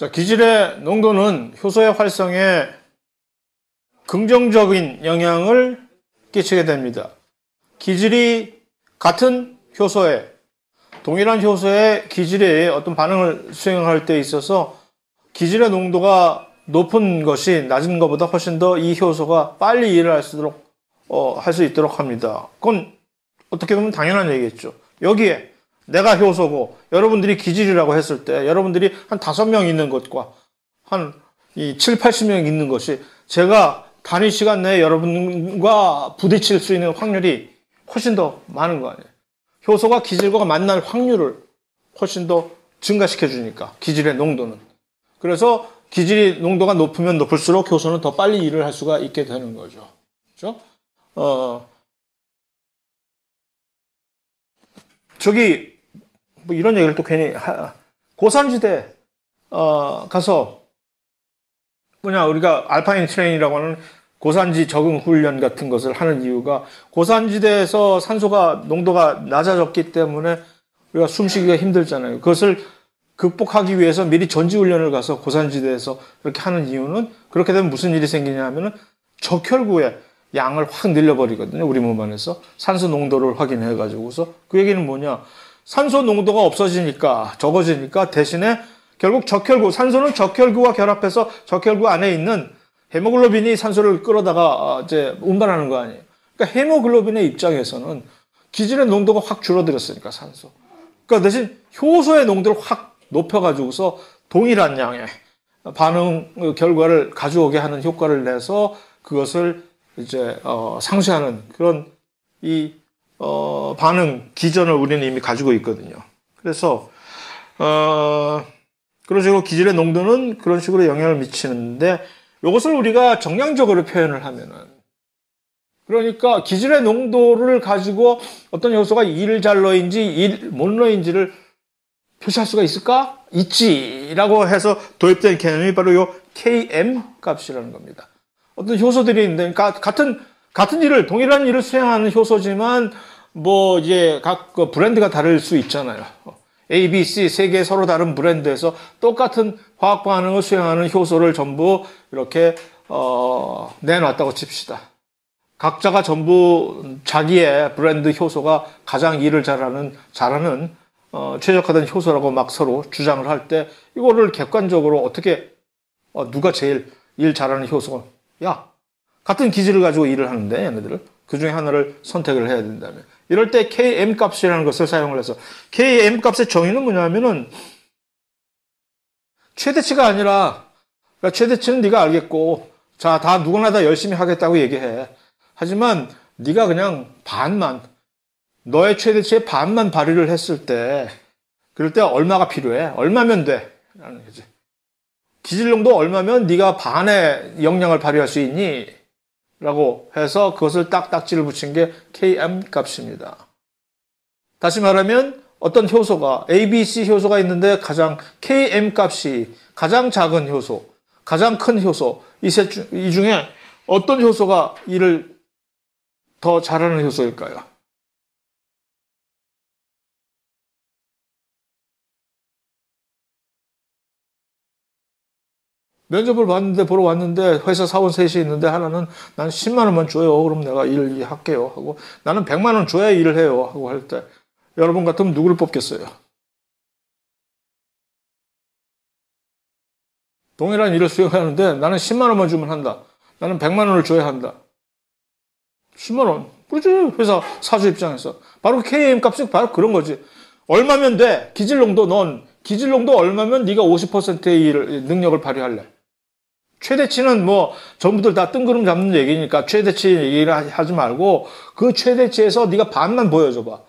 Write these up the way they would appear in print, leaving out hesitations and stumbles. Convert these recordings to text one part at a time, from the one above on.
자, 기질의 농도는 효소의 활성에 긍정적인 영향을 끼치게 됩니다. 기질이 같은 효소에, 동일한 효소의 기질이 어떤 반응을 수행할 때 있어서 기질의 농도가 높은 것이 낮은 것보다 훨씬 더 이 효소가 빨리 일을 할 수 있도록 합니다. 그건 어떻게 보면 당연한 얘기겠죠. 여기에 내가 효소고 여러분들이 기질이라고 했을 때 여러분들이 한 5명 있는 것과 한 7, 80명 있는 것이 제가 단위 시간 내에 여러분과 부딪힐 수 있는 확률이 훨씬 더 많은 거 아니에요. 효소가 기질과 만날 확률을 훨씬 더 증가시켜 주니까, 기질의 농도는. 그래서 기질이 농도가 높으면 높을수록 효소는 더 빨리 일을 할 수가 있게 되는 거죠. 그렇죠? 저기 뭐 이런 얘기를 또 괜히 고산지대 가서 우리가 알파인 트레인이라고 하는 고산지 적응 훈련 같은 것을 하는 이유가 고산지대에서 산소가 농도가 낮아졌기 때문에 우리가 숨쉬기가 힘들잖아요. 그것을 극복하기 위해서 미리 전지훈련을 가서 고산지대에서 그렇게 하는 이유는, 그렇게 되면 무슨 일이 생기냐 하면은 적혈구의 양을 확 늘려버리거든요. 우리 몸 안에서 산소 농도를 확인해 가지고서. 그 얘기는 뭐냐, 산소 농도가 없어지니까, 적어지니까 대신에 결국 산소는 적혈구와 결합해서 적혈구 안에 있는 헤모글로빈이 산소를 끌어다가 이제 운반하는 거 아니에요. 그러니까 헤모글로빈의 입장에서는 기질의 농도가 확 줄어들었으니까, 산소. 그러니까 대신 효소의 농도를 확 높여가지고서 동일한 양의 반응 결과를 가져오게 하는 효과를 내서 그것을 이제 상쇄하는 그런 반응 기전을 우리는 이미 가지고 있거든요. 그래서 그런 식으로 기질의 농도는 그런 식으로 영향을 미치는데, 이것을 우리가 정량적으로 표현을 하면은, 그러니까 기질의 농도를 가지고 어떤 요소가 일잘러인지 못 러인지를 표시할 수가 있을까? 있지라고 해서 도입된 개념이 바로 요 Km 값이라는 겁니다. 어떤 효소들이 있는데, 그러니까 같은 일을, 동일한 일을 수행하는 효소지만 이제 각 브랜드가 다를 수 있잖아요. A, B, C 세 개 서로 다른 브랜드에서 똑같은 화학 반응을 수행하는 효소를 전부 이렇게 내놨다고 칩시다. 각자가 전부 자기의 브랜드 효소가 가장 일을 잘하는 최적화된 효소라고 막 서로 주장을 할 때, 이거를 객관적으로 어떻게 누가 제일 일 잘하는 효소가, 같은 기질을 가지고 일을 하는데 얘네들을 그 중에 하나를 선택을 해야 된다면, 이럴 때 Km 값이라는 것을 사용을 해서, Km 값의 정의는 뭐냐면은 최대치가 아니라, 그러니까 최대치는 네가 알겠고, 자, 누구나 다 열심히 하겠다고 얘기해. 하지만 네가 그냥 너의 최대치의 반만 발휘를 했을 때, 그럴 때 얼마가 필요해? 얼마면 돼? 라는 거지. 기질농도 얼마면 네가 반의 역량을 발휘할 수 있니? 라고 해서 그것을 딱지를 붙인 게 Km 값입니다. 다시 말하면 어떤 효소가 A, B, C 효소가 있는데 Km 값이 가장 작은 효소, 가장 큰 효소, 이 중에 어떤 효소가 일을 더 잘하는 효소일까요? 면접을 보러 왔는데 회사 사원 셋이 있는데, 하나는 나는 10만 원만 줘요. 그럼 내가 일 할게요. 하고, 나는 100만 원 줘야 일을 해요. 하고 할 때, 여러분 같으면 누구를 뽑겠어요? 동일한 일을 수행하는데 나는 10만 원만 주면 한다. 나는 100만 원을 줘야 한다. 10만 원. 그렇지. 회사 사주 입장에서. 바로 KM 값이 바로 그런 거지. 얼마면 돼? 기질농도 얼마면 네가 50%의 능력을 발휘할래? 최대치는 전부들 다 뜬구름 잡는 얘기니까 최대치 얘기를 하지 말고, 그 최대치에서 네가 반만 보여줘봐.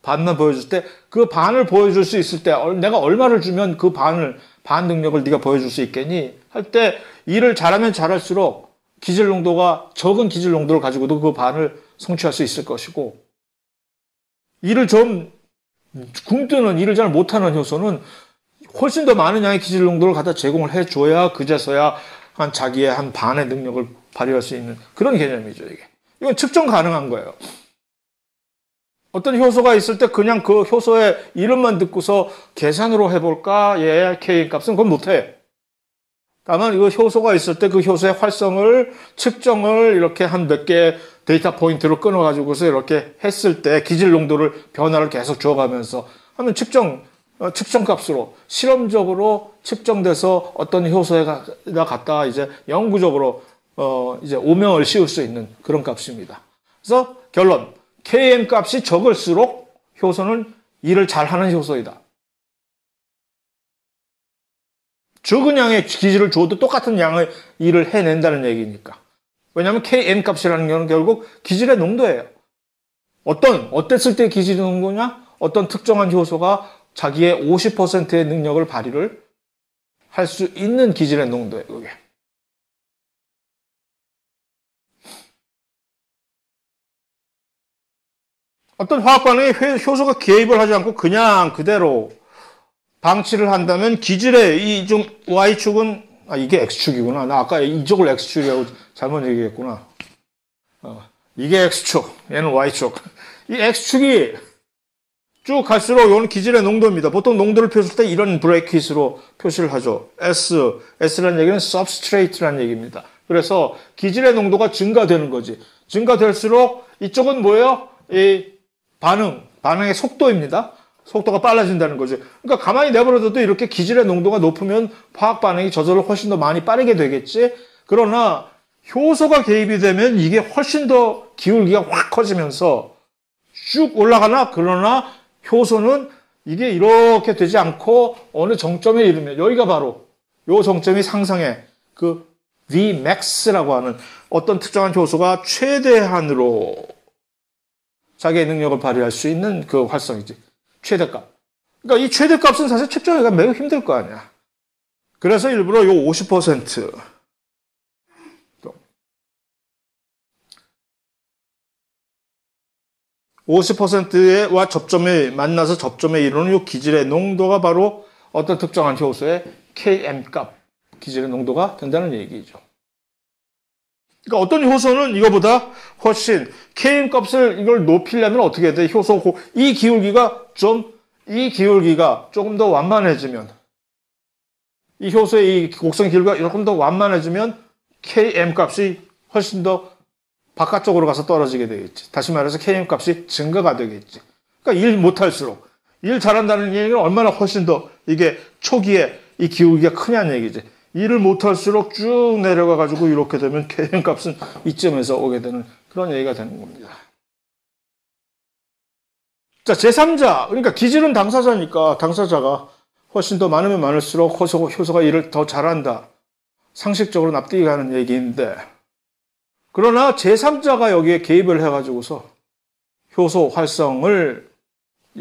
반만 보여줄 때, 그 반을 보여줄 수 있을 때, 내가 얼마를 주면 그 반 능력을 네가 보여줄 수 있겠니? 할 때, 일을 잘하면 잘할수록 적은 기질 농도를 가지고도 그 반을 성취할 수 있을 것이고, 일을 좀 굼뜨는, 일을 잘 못하는 효소는 훨씬 더 많은 양의 기질 농도를 갖다 제공을 해줘야 그제서야 자기의 한 반의 능력을 발휘할 수 있는 그런 개념이죠, 이게. 이건 측정 가능한 거예요. 어떤 효소가 있을 때 그냥 그 효소의 이름만 듣고서 계산으로 해볼까? K 값은 그건 못해. 다만 이거 효소가 있을 때 그 효소의 활성을 측정을 이렇게 한 몇 개 데이터 포인트로 끊어가지고서 이렇게 했을 때 기질 농도를 변화를 계속 줘가면서 하면 측정값으로 실험적으로 측정돼서 어떤 효소가 갖다가 이제 영구적으로 이제 오명을 씌울 수 있는 그런 값입니다. 그래서 결론, Km 값이 적을수록 효소는 일을 잘하는 효소이다. 적은 양의 기질을 줘도 똑같은 양의 일을 해낸다는 얘기니까. 왜냐하면 Km 값이라는 것은 결국 기질의 농도예요. 어땠을 때 기질의 농도냐? 어떤 특정한 효소가 자기의 50%의 능력을 발휘를 할 수 있는 기질의 농도예요, 그게. 어떤 화학 반응에 효소가 개입을 하지 않고 그냥 그대로 방치를 한다면 기질의 이 좀 Y축은, 이게 X축이구나. 나 아까 이쪽을 X축이라고 잘못 얘기했구나. 이게 X축, 얘는 Y축. 이 X축이 쭉 갈수록 이건 기질의 농도입니다. 보통 농도를 표시할 때 이런 브레이킷으로 표시를 하죠. S라는 얘기는 substrate라는 얘기입니다. 그래서 기질의 농도가 증가되는 거지. 증가될수록 이쪽은 뭐예요? 이 반응의 속도입니다. 속도가 빨라진다는 거죠. 그러니까 가만히 내버려둬도 이렇게 기질의 농도가 높으면 화학 반응이 저절로 훨씬 더 많이 빠르게 되겠지. 그러나 효소가 개입이 되면 이게 훨씬 더 기울기가 확 커지면서 쭉 올라가나, 그러나 효소는 이게 이렇게 되지 않고 어느 정점에 이르면, 여기가 바로 요 정점이 상상의 그 Vmax라고 하는 어떤 특정한 효소가 최대한으로 자기의 능력을 발휘할 수 있는 그 활성이지. 최대값. 그러니까 이 최대값은 사실 측정하기가 매우 힘들 거 아니야. 그래서 일부러 요 50%. 50%와 접점에 만나서 접점에 이르는 이 기질의 농도가 바로 어떤 특정한 효소의 Km 값, 기질의 농도가 된다는 얘기죠. 그러니까 어떤 효소는 이거보다 훨씬 Km 값을 이걸 높이려면 어떻게 돼? 이 기울기가 조금 더 완만해지면, 이 효소의 이 곡선 기울기가 조금 더 완만해지면 Km 값이 훨씬 더 바깥쪽으로 가서 떨어지게 되겠지. 다시 말해서 Km 값이 증가가 되겠지. 그러니까 일 못할수록, 일 잘한다는 얘기는 얼마나 훨씬 더 이게 초기에 이 기울기가 크냐는 얘기지. 일을 못할수록 쭉 내려가가지고 이렇게 되면 Km 값은 이쯤에서 오게 되는 그런 얘기가 되는 겁니다. 자, 제3자. 그러니까 기질은 당사자니까 당사자가 훨씬 더 많으면 많을수록 효소가 일을 더 잘한다. 상식적으로 납득이 가는 얘기인데, 그러나 제3자가 여기에 개입을 해가지고서 효소 활성을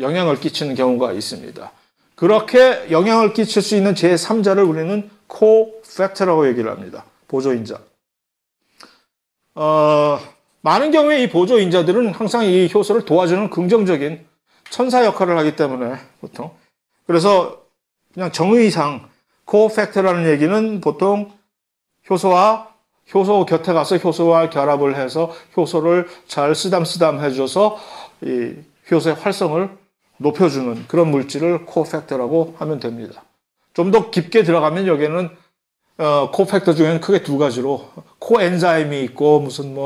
영향을 끼치는 경우가 있습니다. 그렇게 영향을 끼칠 수 있는 제3자를 우리는 코팩터라고 얘기를 합니다. 보조인자. 많은 경우에 이 보조인자들은 항상 이 효소를 도와주는 긍정적인 천사 역할을 하기 때문에 보통. 그래서 그냥 정의상 코팩터라는 얘기는 보통 효소 곁에 가서 효소와 결합을 해서 효소를 잘 쓰담쓰담 해줘서 이 효소의 활성을 높여주는 그런 물질을 코팩터라고 하면 됩니다. 좀 더 깊게 들어가면 여기에는 코팩터 중에는 크게 두 가지로 코엔자임이 있고 무슨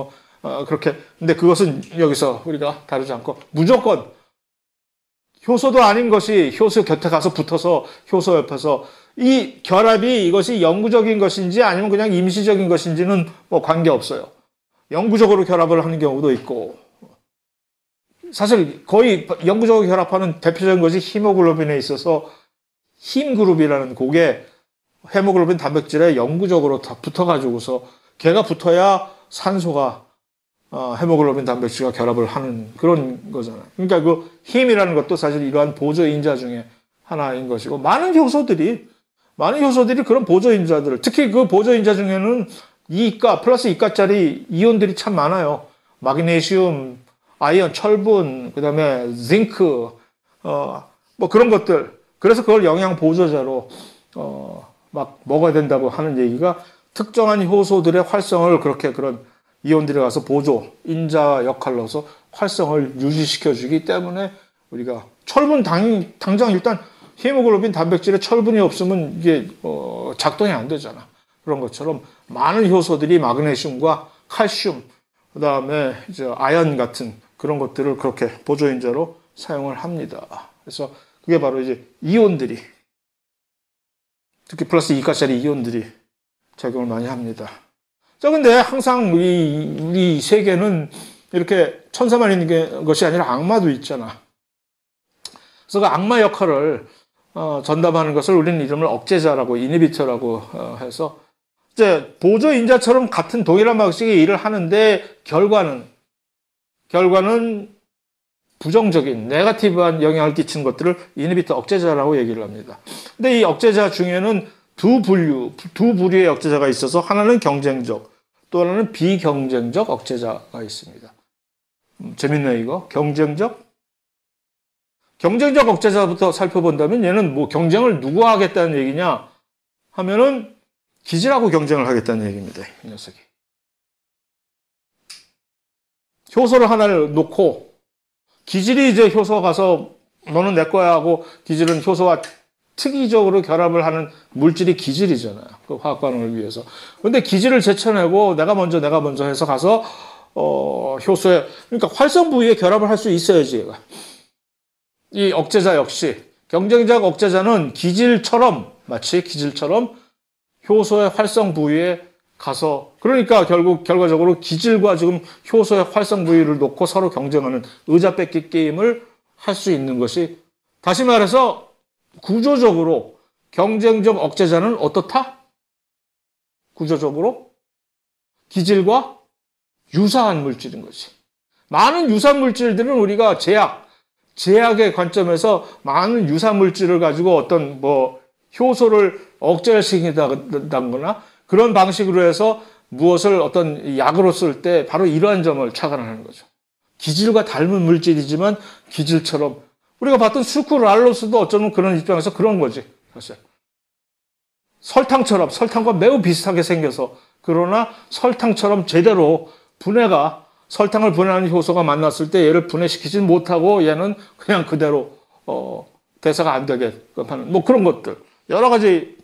그렇게, 근데 그것은 여기서 우리가 다루지 않고 무조건 효소도 아닌 것이 효소 곁에 가서 붙어서 효소 옆에서 이 결합이 이것이 영구적인 것인지 아니면 그냥 임시적인 것인지는 관계없어요. 영구적으로 결합을 하는 경우도 있고, 사실 거의 영구적으로 결합하는 대표적인 것이 히모글로빈에 있어서 힘그룹이라는 곡에 헤모글로빈 단백질에 영구적으로 다 붙어가지고서 걔가 붙어야 산소가 헤모글로빈 단백질과 결합을 하는 그런 거잖아요. 그러니까 그 힘이라는 것도 사실 이러한 보조인자 중에 하나인 것이고, 많은 효소들이 그런 보조인자들을, 특히 그 보조인자 중에는 2가 플러스 2가짜리 이온들이 참 많아요. 마그네슘, 아이언, 철분, 그다음에 징크, 그런 것들. 그래서 그걸 영양 보조자로 막 먹어야 된다고 하는 얘기가, 특정한 효소들의 활성을 그렇게 그런 이온들이 가서 보조, 인자 역할로서 활성을 유지시켜주기 때문에 우리가 철분 당장 일단 히모글로빈 단백질에 철분이 없으면 이게 작동이 안 되잖아. 그런 것처럼 많은 효소들이 마그네슘과 칼슘, 그 다음에 이제 아연 같은 그런 것들을 그렇게 보조인자로 사용을 합니다. 그래서 그게 바로 이제 이온들이, 특히 플러스 2가짜리 이온들이 작용을 많이 합니다. 자, 근데 항상 우리 세계는 이렇게 천사만 있는 것이 아니라 악마도 있잖아. 그래서 그 악마 역할을 전담하는 것을 우리는 이름을 억제자라고, 이니비터라고 해서 이제 보조인자처럼 같은 동일한 방식의 일을 하는데 결과는 부정적인 네거티브한 영향을 끼치는 것들을 이니비터 억제자라고 얘기를 합니다. 근데 이 억제자 중에는 두 부류의 억제자가 있어서 하나는 경쟁적, 또 하나는 비경쟁적 억제자가 있습니다. 재밌네 이거. 경쟁적 억제자부터 살펴본다면 얘는 뭐 경쟁을 누구와 하겠다는 얘기냐 하면은 기질하고 경쟁을 하겠다는 얘기입니다. 이 녀석이. 효소를 하나를 놓고 기질이 이제 효소가 가서 너는 내 거야 하고, 기질은 효소와 특이적으로 결합을 하는 물질이 기질이잖아요. 그 화학 반응을 위해서. 근데 기질을 제쳐내고 내가 먼저 해서 가서 효소에, 그러니까 활성 부위에 결합을 할 수 있어야지 얘가. 이 억제자 역시 경쟁적 억제자는 마치 기질처럼 효소의 활성 부위에 가서, 그러니까 결과적으로 기질과 지금 효소의 활성 부위를 놓고 서로 경쟁하는 의자 뺏기 게임을 할 수 있는 것이, 다시 말해서 구조적으로 경쟁적 억제자는 어떻다? 구조적으로 기질과 유사한 물질인 거지. 많은 유사 물질들은 우리가 제약의 관점에서 많은 유사 물질을 가지고 어떤 효소를 억제시킨다거나 그런 방식으로 해서 무엇을 어떤 약으로 쓸 때 바로 이러한 점을 착안하는 거죠. 기질과 닮은 물질이지만 기질처럼, 우리가 봤던 수크랄로스도 어쩌면 그런 입장에서 그런 거지. 사실 설탕과 매우 비슷하게 생겨서, 그러나 설탕처럼 제대로 설탕을 분해하는 효소가 만났을 때 얘를 분해시키지 못하고 얘는 그냥 그대로 대사가 안 되게 하는 그런 것들, 여러 가지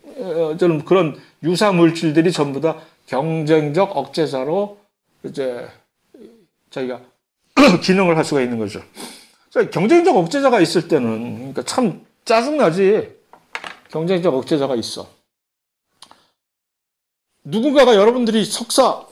저는 그런 유사 물질들이 전부 다 경쟁적 억제자로 이제 저희가 기능을 할 수가 있는 거죠. 경쟁적 억제자가 있을 때는, 그러니까 참 짜증나지. 경쟁적 억제자가 있어. 누군가가 여러분들이 석사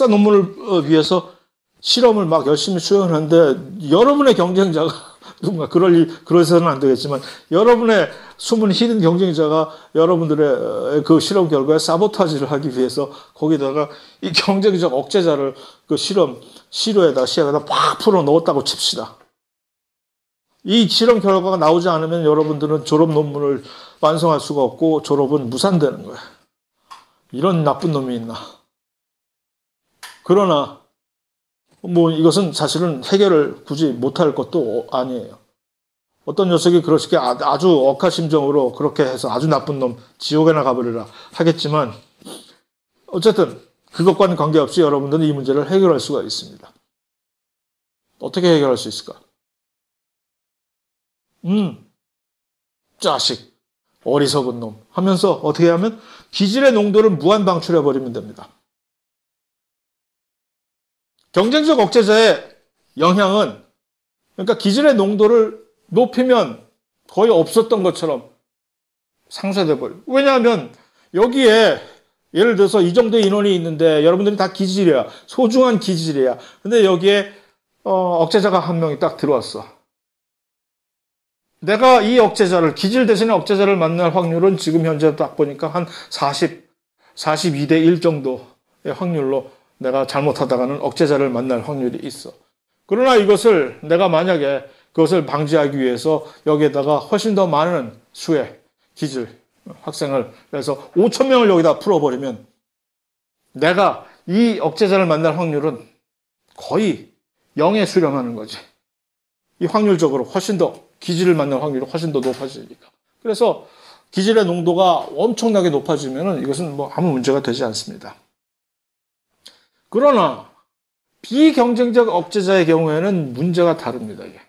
논문을 위해서 실험을 막 열심히 수행하는데 여러분의 경쟁자가 누군가 그러서는 안 되겠지만 여러분의 숨은 히든 경쟁자가 여러분들의 그 실험 결과에 사보타지를 하기 위해서 거기다가 이 경쟁적 억제자를 그 시료에다 팍 풀어 넣었다고 칩시다. 이 실험 결과가 나오지 않으면 여러분들은 졸업 논문을 완성할 수가 없고 졸업은 무산되는 거예요. 이런 나쁜 놈이 있나. 그러나 이것은 사실은 해결을 굳이 못할 것도 아니에요. 어떤 녀석이 그렇게 아주 억하심정으로 그렇게 해서 아주 나쁜 놈, 지옥에나 가버리라 하겠지만, 어쨌든 그것과는 관계없이 여러분들은 이 문제를 해결할 수가 있습니다. 어떻게 해결할 수 있을까? 자식, 어리석은 놈 하면서 어떻게 하면 기질의 농도를 무한 방출해버리면 됩니다. 경쟁적 억제자의 영향은, 그러니까 기질의 농도를 높이면 거의 없었던 것처럼 상쇄돼 버려요. 왜냐하면 여기에 예를 들어서 이 정도의 인원이 있는데 여러분들이 다 기질이야. 소중한 기질이야. 근데 여기에 억제자가 한 명이 딱 들어왔어. 내가 이 기질 대신에 억제자를 만날 확률은 지금 현재 딱 보니까 한 42대 1 정도의 확률로 내가 잘못하다가는 억제자를 만날 확률이 있어. 그러나 이것을 내가 만약에 그것을 방지하기 위해서 여기에다가 훨씬 더 많은 수의 기질 학생을 해서 5,000명을 여기다 풀어버리면 내가 이 억제자를 만날 확률은 거의 0에 수렴하는 거지. 이 확률적으로 기질을 만날 확률이 훨씬 더 높아지니까. 그래서 기질의 농도가 엄청나게 높아지면 이것은 아무 문제가 되지 않습니다. 그러나 비경쟁적 억제자의 경우에는 문제가 다릅니다. 이게.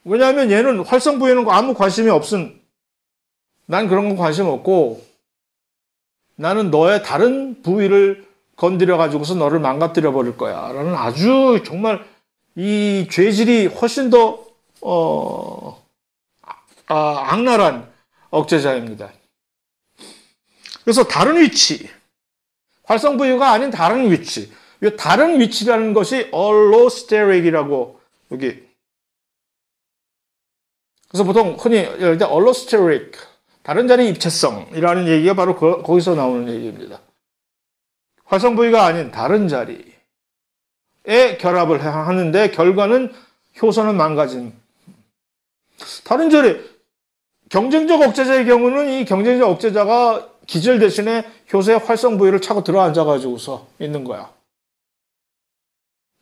왜냐하면 얘는 활성 부위는 아무 관심이 없은, 난 그런 건 관심 없고 나는 너의 다른 부위를 건드려 가지고서 너를 망가뜨려 버릴 거야 라는 아주 정말 이 죄질이 훨씬 더 악랄한 억제자입니다. 그래서 다른 위치, 활성 부위가 아닌 다른 위치, 이 다른 위치라는 것이 allosteric이라고 여기. 그래서 보통 흔히 열 때 allosteric다른 자리 입체성이라는 얘기가 바로 거기서 나오는 얘기입니다. 활성 부위가 아닌 다른 자리에 결합을 하는데 결과는 효소는 망가짐. 다른 자리 경쟁적 억제자의 경우는 이 경쟁적 억제자가 기질 대신에 효소의 활성 부위를 차고 들어앉아가지고서 있는 거야.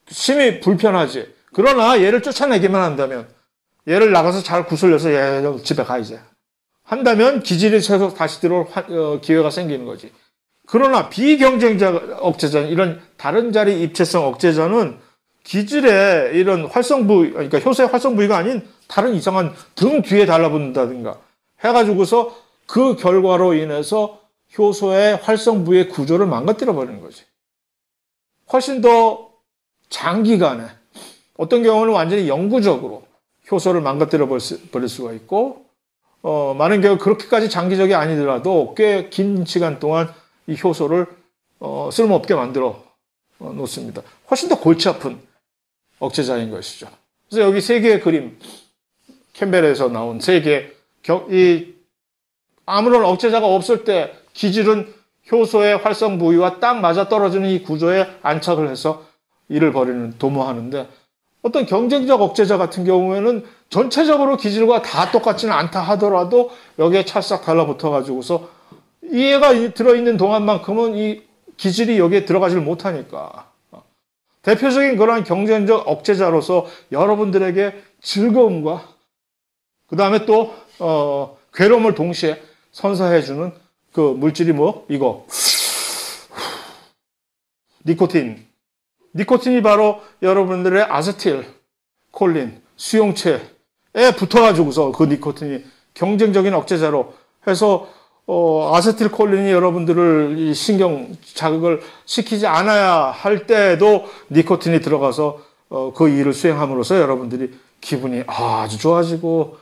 심히 불편하지. 그러나 얘를 쫓아내기만 한다면, 얘를 나가서 잘 구슬려서 얘 집에 가 이제 한다면 기질이 계속 다시 들어올 기회가 생기는 거지. 그러나 비경쟁적 억제자는 이런 다른 자리 입체성 억제자는 기질의 이런 활성 부위, 그러니까 효소의 활성 부위가 아닌 다른 이상한 등 뒤에 달라붙는다든가 해가지고서 그 결과로 인해서 효소의 활성 부위의 구조를 망가뜨려 버리는 거지. 훨씬 더 장기간에, 어떤 경우는 완전히 영구적으로 효소를 망가뜨려 버릴 수가 있고, 많은 경우 그렇게까지 장기적이 아니더라도 꽤 긴 시간 동안 이 효소를 쓸모없게 만들어 놓습니다. 훨씬 더 골치 아픈 억제자인 것이죠. 그래서 여기 세 개의 그림, 캠벨에서 나온 세 개, 아무런 억제자가 없을 때 기질은 효소의 활성 부위와 딱 맞아 떨어지는 이 구조에 안착을 해서 일을 벌이는, 도모하는데, 어떤 경쟁적 억제자 같은 경우에는 전체적으로 기질과 다 똑같지는 않다 하더라도 여기에 찰싹 달라붙어 가지고서 얘가 들어있는 동안만큼은 이 기질이 여기에 들어가지를 못하니까, 대표적인 그런 경쟁적 억제자로서 여러분들에게 즐거움과 그 다음에 또 괴로움을 동시에 선사해주는 그 물질이 이거 니코틴이 바로 여러분들의 아세틸 콜린 수용체에 붙어가지고서 그 니코틴이 경쟁적인 억제자로 해서 아세틸 콜린이 여러분들을 이 신경 자극을 시키지 않아야 할 때에도 니코틴이 들어가서 그 일을 수행함으로써 여러분들이 기분이 아주 좋아지고,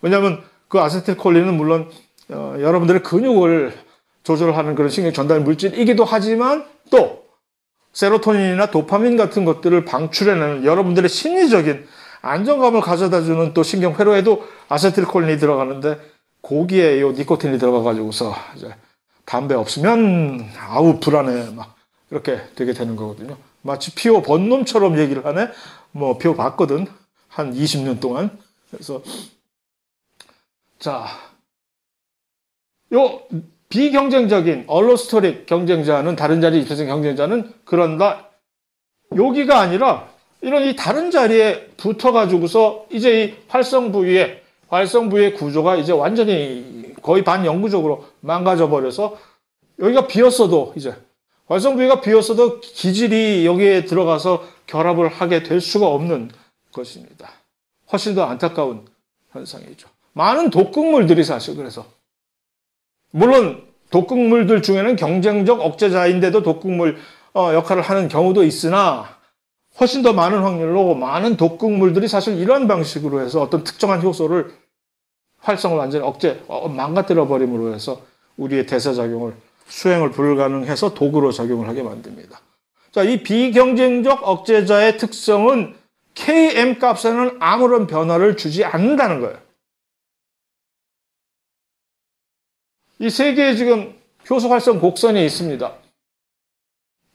왜냐하면 그 아세틸 콜린은 물론 여러분들의 근육을 조절하는 그런 신경 전달 물질이기도 하지만 또 세로토닌이나 도파민 같은 것들을 방출해내는 여러분들의 심리적인 안정감을 가져다주는 또 신경 회로에도 아세틸콜린이 들어가는데, 거기에 이 니코틴이 들어가가지고서 이제 담배 없으면 아우 불안해 막 이렇게 되게 되는 거거든요. 마치 피워 본 놈처럼 얘기를 하네. 피워 봤거든 한 20년 동안. 그래서 자, 요 비경쟁적인 얼로스토릭 경쟁자는, 다른 자리 입체성 경쟁자는 그런다, 여기가 아니라 이런 이 다른 자리에 붙어가지고서 이제 이 활성 부위의 구조가 이제 완전히 거의 반영구적으로 망가져 버려서 여기가 비었어도, 이제 활성 부위가 비었어도 기질이 여기에 들어가서 결합을 하게 될 수가 없는 것입니다. 훨씬 더 안타까운 현상이죠. 많은 독극물들이 사실, 그래서 물론 독극물들 중에는 경쟁적 억제자인데도 독극물 역할을 하는 경우도 있으나, 훨씬 더 많은 확률로 많은 독극물들이 사실 이런 방식으로 해서 어떤 특정한 효소를 활성을 완전히 망가뜨려 버림으로 해서 우리의 대사작용을, 수행을 불가능해서 도구로 작용을 하게 만듭니다. 자, 이 비경쟁적 억제자의 특성은 Km 값에는 아무런 변화를 주지 않는다는 거예요. 이 세 개의 지금 효소 활성 곡선이 있습니다.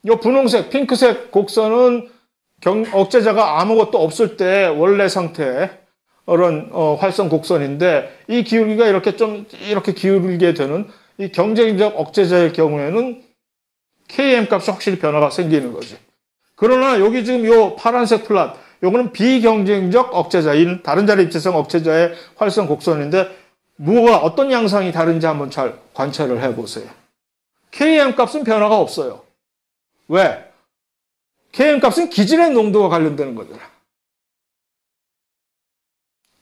이 분홍색, 핑크색 곡선은 억제자가 아무것도 없을 때 원래 상태의 그런 활성 곡선인데, 이 기울기가 이렇게 기울게 되는 이 경쟁적 억제자의 경우에는 Km 값이 확실히 변화가 생기는 거지. 그러나 여기 지금 이 파란색 플랫, 요거는 비경쟁적 억제자인 다른 자리 입체성 억제자의 활성 곡선인데, 어떤 양상이 다른지 한번 잘 관찰을 해보세요. Km 값은 변화가 없어요. 왜? Km 값은 기질의 농도와 관련되는 거잖아.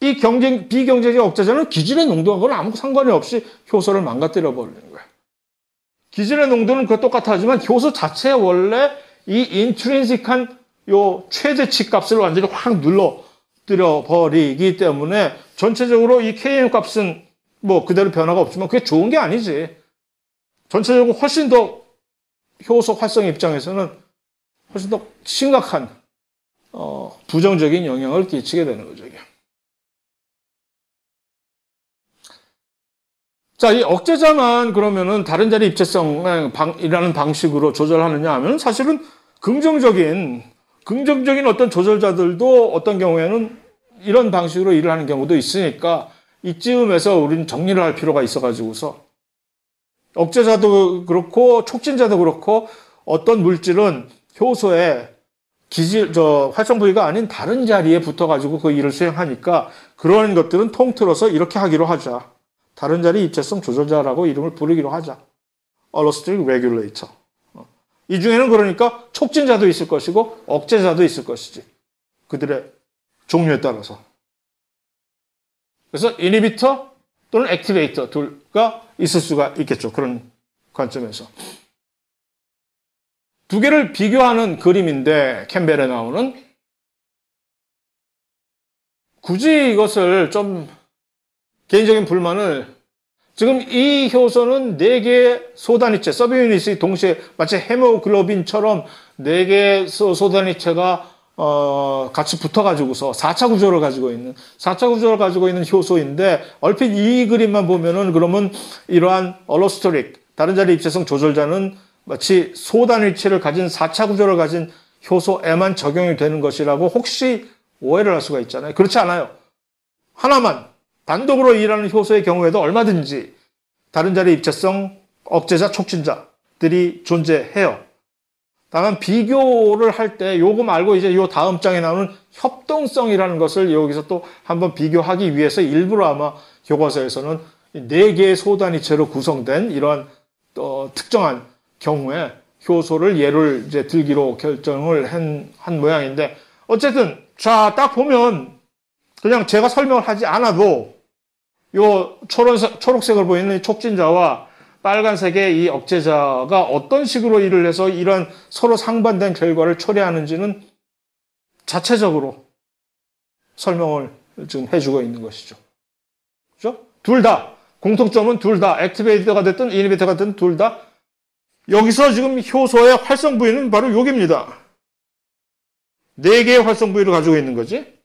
이 비경쟁적 억제자는 기질의 농도하고는 아무 상관이 없이 효소를 망가뜨려 버리는 거야. 기질의 농도는 그 똑같하지만 효소 자체에 원래 이 인트린식한 요 최대치 값을 완전히 확 눌러뜨려 버리기 때문에 전체적으로 이 Km 값은 뭐 그대로 변화가 없지만 그게 좋은 게 아니지. 전체적으로 훨씬 더 효소 활성 입장에서는 훨씬 더 심각한 부정적인 영향을 끼치게 되는 거죠. 이게. 자, 이 억제자만 그러면은 다른 자리 입체성이라는 방식으로 조절하느냐 하면 사실은 긍정적인 어떤 조절자들도 어떤 경우에는 이런 방식으로 일을 하는 경우도 있으니까 이쯤에서 우리는 정리를 할 필요가 있어가지고서 억제자도 그렇고 촉진자도 그렇고 어떤 물질은 효소의 활성 부위가 아닌 다른 자리에 붙어가지고 그 일을 수행하니까 그런 것들은 통틀어서 이렇게 하기로 하자. 다른 자리 입체성 조절자라고 이름을 부르기로 하자. Allostatic Regulator. 이 중에는 그러니까 촉진자도 있을 것이고 억제자도 있을 것이지. 그들의 종류에 따라서. 그래서 이니비터 또는 액티베이터 둘가 있을 수가 있겠죠. 그런 관점에서. 두 개를 비교하는 그림인데 캠벨에 나오는 굳이 이것을 좀 개인적인 불만을 지금 이 효소는 4개의 소단위체, 서브유닛이 동시에 마치 헤모글로빈처럼 4개의 소단위체가 같이 붙어가지고서 4차 구조를 가지고 있는 효소인데 얼핏 이 그림만 보면은 그러면 이러한 얼로스토릭, 다른 자리 입체성 조절자는 마치 소단위체를 가진 4차 구조를 가진 효소에만 적용이 되는 것이라고 혹시 오해를 할 수가 있잖아요. 그렇지 않아요. 하나만 단독으로 일하는 효소의 경우에도 얼마든지 다른 자리 입체성 억제자, 촉진자들이 존재해요. 다만 비교를 할 때 요거 말고 이제 요 다음 장에 나오는 협동성이라는 것을 여기서 또 한번 비교하기 위해서 일부러 아마 교과서에서는 4개의 소단위체로 구성된 이러한 특정한 경우에 효소를 예를 이제 들기로 결정을 한 모양인데 어쨌든 자, 딱 보면 그냥 제가 설명을 하지 않아도 요 초록색을 보이는 촉진자와 빨간색의 이 억제자가 어떤 식으로 일을 해서 이런 서로 상반된 결과를 초래하는지는 자체적으로 설명을 지금 해주고 있는 것이죠. 그죠? 둘 다, 공통점은 둘 다, 액티베이터가 됐든 이니비터가 됐든 둘 다, 여기서 지금 효소의 활성 부위는 바로 여기입니다. 4개의 활성 부위를 가지고 있는 거지.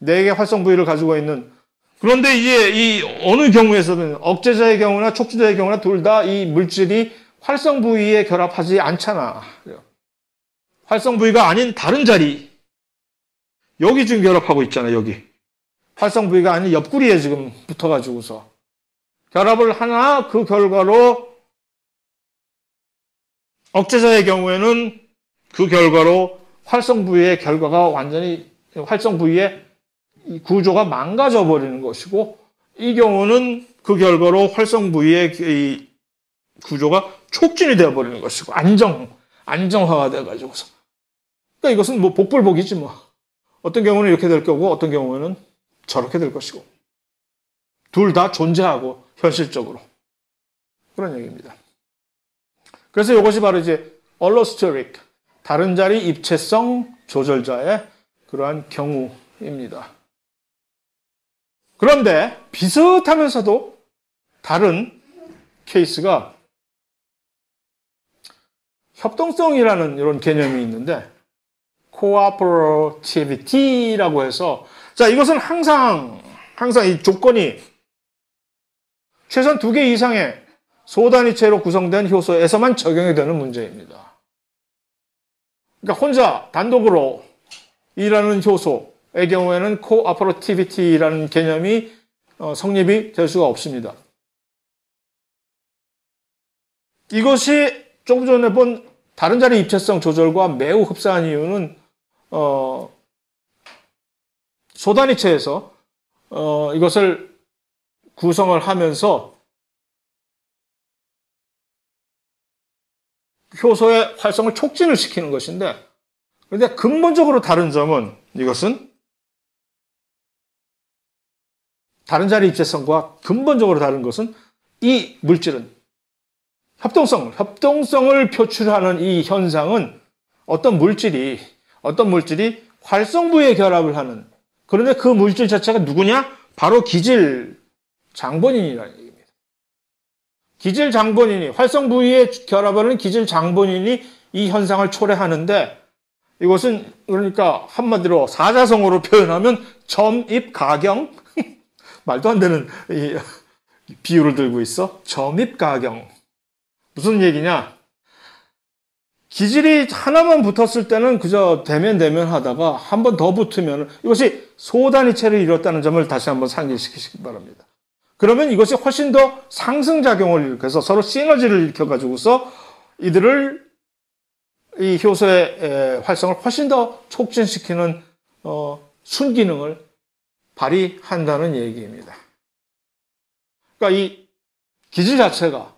4개의 활성 부위를 가지고 있는. 그런데 이제 이 어느 경우에서는 억제자의 경우나 촉진자의 경우나 둘 다 이 물질이 활성 부위에 결합하지 않잖아. 활성 부위가 아닌 다른 자리. 여기 지금 결합하고 있잖아, 여기. 활성 부위가 아닌 옆구리에 지금 붙어가지고서. 결합을 하나 그 결과로 억제자의 경우에는 그 결과로 활성 부위의 결과가 완전히 활성 부위의 구조가 망가져 버리는 것이고 이 경우는 그 결과로 활성 부위의 이 구조가 촉진이 되어 버리는 것이고 안정화가 돼 가지고서 그러니까 이것은 뭐 복불복이지 뭐 어떤 경우는 이렇게 될 거고 어떤 경우에는 저렇게 될 것이고 둘 다 존재하고 현실적으로 그런 얘기입니다. 그래서 이것이 바로 이제 얼로스토릭 다른 자리 입체성 조절자의 그러한 경우입니다. 그런데 비슷하면서도 다른 케이스가 협동성이라는 이런 개념이 있는데 cooperativity라고 해서 자 이것은 항상 이 조건이 최소한 2개 이상의 소단위체로 구성된 효소에서만 적용이 되는 문제입니다. 그러니까 혼자 단독으로 일하는 효소의 경우에는 cooperativ이라는 개념이 성립이 될 수가 없습니다. 이것이 조금 전에 본 다른 자리 입체성 조절과 매우 흡사한 이유는 소단위체에서 이것을 구성을 하면서 효소의 활성을 촉진을 시키는 것인데 그런데 근본적으로 다른 점은 이것은 다른 자리 입체성과 근본적으로 다른 것은 이 물질은 협동성을 표출하는 이 현상은 어떤 물질이 활성부에 결합을 하는, 그런데 그 물질 자체가 누구냐? 바로 기질 장본인이라는 얘기입니다. 기질 장본인이, 활성부위에 결합하는 기질 장본인이 이 현상을 초래하는데, 이것은 그러니까 한마디로 사자성어로 표현하면 점입가경. 말도 안 되는 비유를 들고 있어. 점입가경. 무슨 얘기냐? 기질이 하나만 붙었을 때는 그저 대면 하다가 한 번 더 붙으면 이것이 소단위체를 이뤘다는 점을 다시 한번 상기시키시기 바랍니다. 그러면 이것이 훨씬 더 상승작용을 일으켜서 서로 시너지를 일으켜가지고서 이 효소의 활성을 훨씬 더 촉진시키는 순기능을 발휘한다는 얘기입니다. 그러니까 이 기질 자체가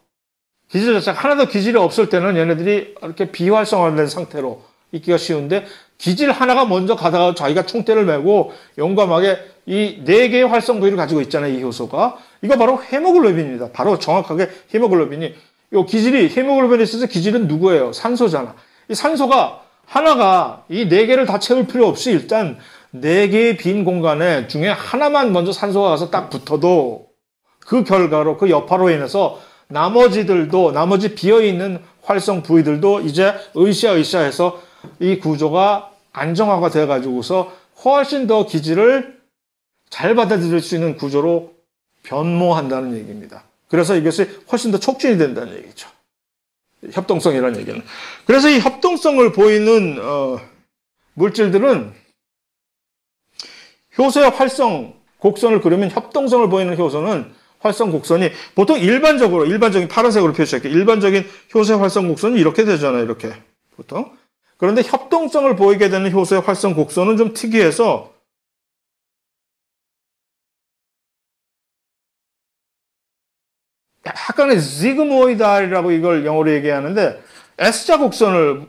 하나도 기질이 없을 때는 얘네들이 이렇게 비활성화된 상태로 있기가 쉬운데, 기질 하나가 먼저 가다가 자기가 총대를 메고 용감하게 이 4개의 활성 부위를 가지고 있잖아요, 이 효소가. 이거 바로 헤모글로빈입니다. 바로 정확하게 헤모글로빈이. 요 기질이, 헤모글로빈에 있어서 기질은 누구예요? 산소잖아. 이 산소가 하나가 이 4개를 다 채울 필요 없이 일단 4개의 빈 공간에 중에 하나만 먼저 산소가 가서 딱 붙어도 그 결과로, 그 여파로 인해서 나머지 비어있는 활성 부위들도 이제 으쌰으쌰해서 이 구조가 안정화가 돼가지고서 훨씬 더 기질을 잘 받아들일 수 있는 구조로 변모한다는 얘기입니다. 그래서 이것이 훨씬 더 촉진이 된다는 얘기죠. 협동성이라는 얘기는. 그래서 이 협동성을 보이는 물질들은 효소의 활성 곡선을 그리면, 협동성을 보이는 효소는 활성 곡선이 보통 일반적인 파란색으로 표시할게요. 일반적인 효소의 활성 곡선은 이렇게 되잖아요. 이렇게 보통. 그런데 협동성을 보이게 되는 효소의 활성 곡선은 좀 특이해서 약간의 지그모이달이라고 이걸 영어로 얘기하는데, S자 곡선을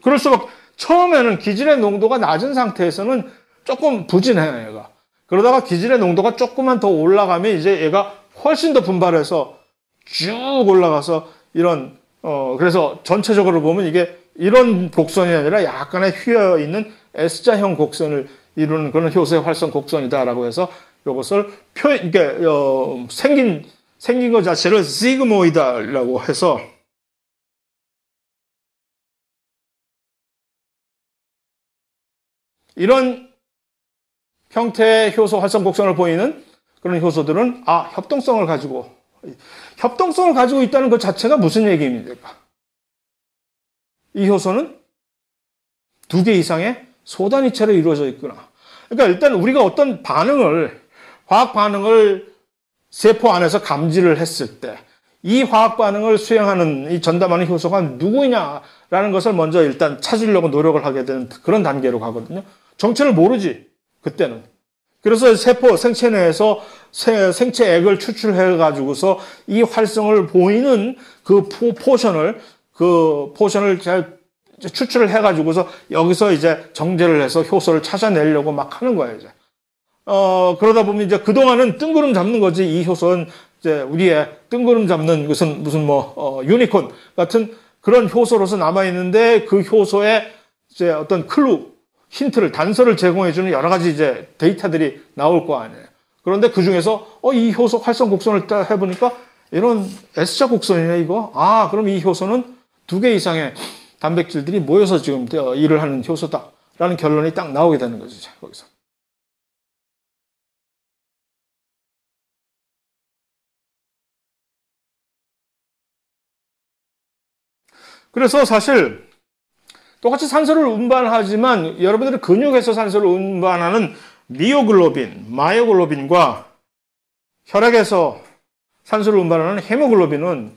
그럴 수밖에. 처음에는 기질의 농도가 낮은 상태에서는 조금 부진해요, 얘가. 그러다가 기질의 농도가 조금만 더 올라가면 이제 얘가 훨씬 더 분발해서 쭉 올라가서 이런 그래서 전체적으로 보면 이게 이런 곡선이 아니라 약간의 휘어있는 S자형 곡선을 이루는 그런 효소의 활성 곡선이다라고 해서 이것을 이게 생긴 것 자체를 시그모이다라고 해서 이런 형태의 효소 활성 곡선을 보이는 그런 효소들은 협동성을 가지고 있다는 것 자체가 무슨 얘기입니까? 이 효소는 2개 이상의 소단위체로 이루어져 있구나. 그러니까 일단 우리가 어떤 화학 반응을 세포 안에서 감지를 했을 때 이 화학 반응을 수행하는, 이 전담하는 효소가 누구냐라는 것을 먼저 일단 찾으려고 노력을 하게 되는 그런 단계로 가거든요. 정체를 모르지, 그때는. 그래서 생체 내에서 생체액을 추출해가지고서 이 활성을 보이는 그 포션을 잘 추출을 해가지고서 여기서 이제 정제를 해서 효소를 찾아내려고 막 하는 거예요, 이제. 그러다 보면 이제 그동안은 뜬구름 잡는 거지, 이 효소는 이제 우리의 뜬구름 잡는 무슨 유니콘 같은 그런 효소로서 남아있는데, 그 효소에 이제 어떤 힌트를, 단서를 제공해주는 여러 가지 이제 데이터들이 나올 거 아니에요. 그런데 그 중에서, 이 효소 활성 곡선을 딱 해보니까 이런 S자 곡선이네, 이거. 그럼 이 효소는 2개 이상의 단백질들이 모여서 지금 일을 하는 효소다라는 결론이 딱 나오게 되는 거죠, 거기서. 그래서 사실 똑같이 산소를 운반하지만 여러분들이 근육에서 산소를 운반하는 미오글로빈, 마이오글로빈과 혈액에서 산소를 운반하는 헤모글로빈은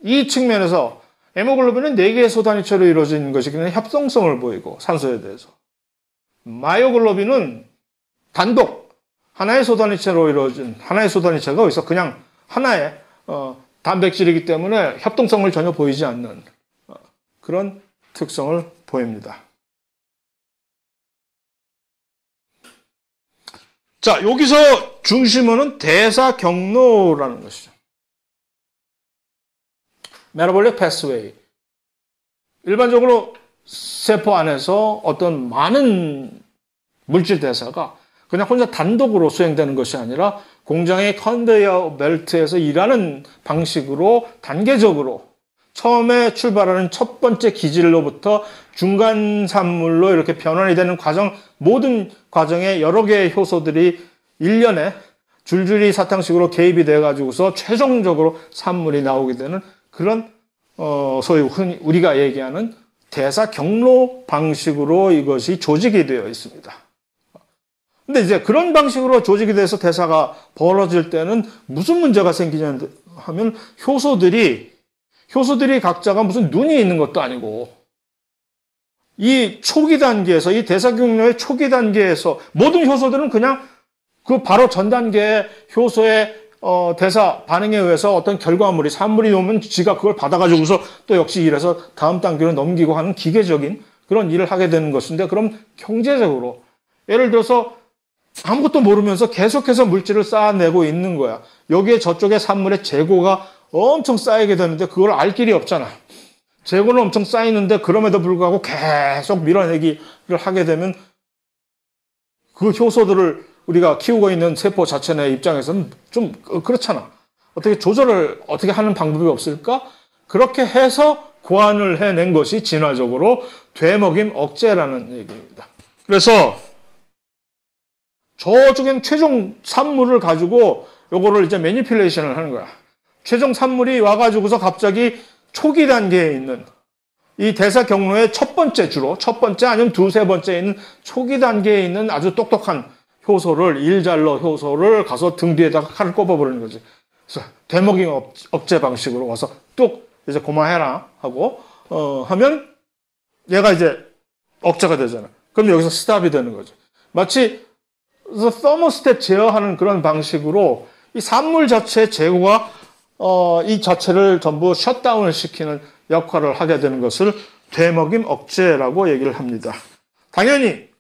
이 측면에서 헤모글로빈은 4개의 소단위체로 이루어진 것이기 때문에 협동성을 보이고, 산소에 대해서. 마이오글로빈은 단독 하나의 소단위체로 이루어진, 하나의 소단위체가 어디서 그냥 하나의 단백질이기 때문에 협동성을 전혀 보이지 않는 그런 특성을 보입니다. 자, 여기서 중심어는 대사 경로라는 것이죠. metabolic pathway. 일반적으로 세포 안에서 어떤 많은 물질 대사가 그냥 혼자 단독으로 수행되는 것이 아니라 공장의 컨베이어 벨트에서 일하는 방식으로 단계적으로 처음에 출발하는 첫 번째 기질로부터 중간 산물로 이렇게 변환이 되는 과정, 모든 과정에 여러 개의 효소들이 일련에 줄줄이 사탕식으로 개입이 돼가지고서 최종적으로 산물이 나오게 되는 그런 소위 흔히 우리가 얘기하는 대사 경로 방식으로 이것이 조직이 되어 있습니다. 근데 이제 그런 방식으로 조직이 돼서 대사가 벌어질 때는 무슨 문제가 생기냐 하면 효소들이 각자가 무슨 눈이 있는 것도 아니고 이 초기 단계에서 이 대사 경로의 초기 단계에서 모든 효소들은 그냥 그 바로 전 단계의 효소의 대사 반응에 의해서 어떤 결과물이 산물이 오면 지가 그걸 받아가지고서 또 역시 이래서 다음 단계로 넘기고 하는 기계적인 그런 일을 하게 되는 것인데 그럼 경제적으로 예를 들어서 아무것도 모르면서 계속해서 물질을 쌓아내고 있는 거야. 여기에 저쪽에 산물의 재고가 엄청 쌓이게 되는데 그걸 알 길이 없잖아. 재고는 엄청 쌓이는데 그럼에도 불구하고 계속 밀어내기를 하게 되면 그 효소들을 우리가 키우고 있는 세포 자체 내 입장에서는 좀 그렇잖아. 어떻게 조절을 어떻게 하는 방법이 없을까? 그렇게 해서 고안을 해낸 것이 진화적으로 되먹임 억제라는 얘기입니다. 그래서 저쪽엔 최종 산물을 가지고 요거를 이제 매니플레이션을 하는 거야. 최종 산물이 와가지고서 갑자기 초기 단계에 있는 이 대사 경로의 첫 번째 주로 첫 번째 아니면 두세 번째에 있는 초기 단계에 있는 아주 똑똑한 효소를 일잘러 효소를 가서 등 뒤에다가 칼을 꼽아버리는 거지. 그래서 되먹임 억제 방식으로 와서 뚝 이제 고마해라 하고 하면 얘가 이제 억제가 되잖아. 그럼 여기서 스탑이 되는 거죠. 마치 서머스탯 제어하는 그런 방식으로 이 산물 자체의 재고가 이 자체를 전부 셧다운을 시키는 역할을 하게 되는 것을 되먹임 억제라고 얘기를 합니다. 당연히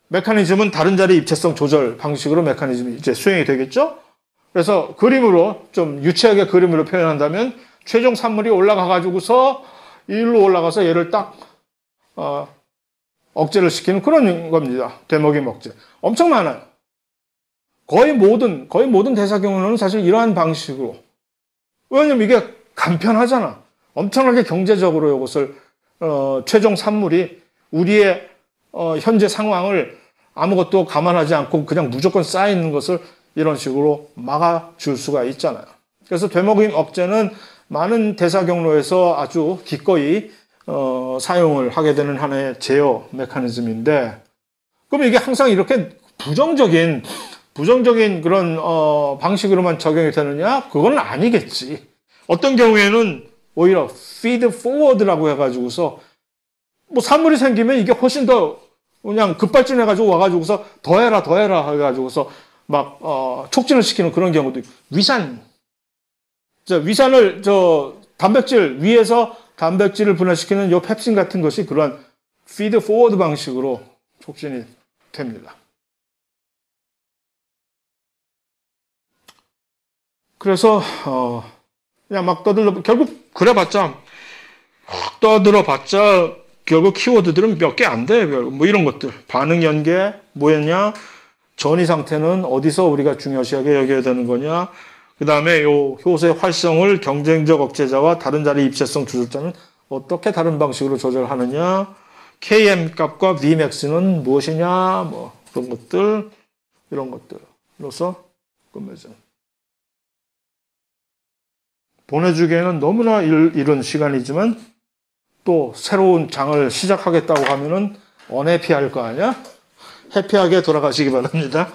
메커니즘은 다른 자리 입체성 조절 방식으로 메커니즘이 이제 수행이 되겠죠? 그래서 그림으로 좀 유치하게 그림으로 표현한다면 최종 산물이 올라가가지고서 일로 올라가서 얘를 딱 억제를 시키는 그런 겁니다. 되먹임 억제. 엄청 많아요. 거의 모든 대사 경우는 사실 이러한 방식으로. 왜냐면 이게 간편하잖아. 엄청나게 경제적으로 이것을 최종 산물이 우리의 현재 상황을 아무것도 감안하지 않고 그냥 무조건 쌓이는 것을 이런 식으로 막아줄 수가 있잖아요. 그래서 되먹임 억제는 많은 대사 경로에서 아주 기꺼이 사용을 하게 되는 하나의 제어 메커니즘인데, 그럼 이게 항상 이렇게 부정적인 그런 방식으로만 적용이 되느냐? 그건 아니겠지. 어떤 경우에는 오히려 feed forward라고 해가지고서 뭐 산물이 생기면 이게 훨씬 더 그냥 급발진해가지고 와가지고서 더해라 해가지고서 막 촉진을 시키는 그런 경우도 있고, 위산을 단백질 위에서 단백질을 분해시키는 요 펩신 같은 것이 그런 feed forward 방식으로 촉진이 됩니다. 그래서 그냥 막 결국 그래봤자 결국 키워드들은 몇 개 안 돼. 뭐 이런 것들. 반응 연계 뭐였냐? 전이 상태는 어디서 우리가 중요시하게 여겨야 되는 거냐? 그 다음에 요 효소의 활성을 경쟁적 억제자와 다른 자리 입체성 조절자는 어떻게 다른 방식으로 조절하느냐? Km 값과 Vmax는 무엇이냐? 뭐 그런 것들, 이런 것들로서 끝맺어. 보내주기에는 너무나 이른 시간이지만 또 새로운 장을 시작하겠다고 하면은 언해피할 거 아니야? 해피하게 돌아가시기 바랍니다.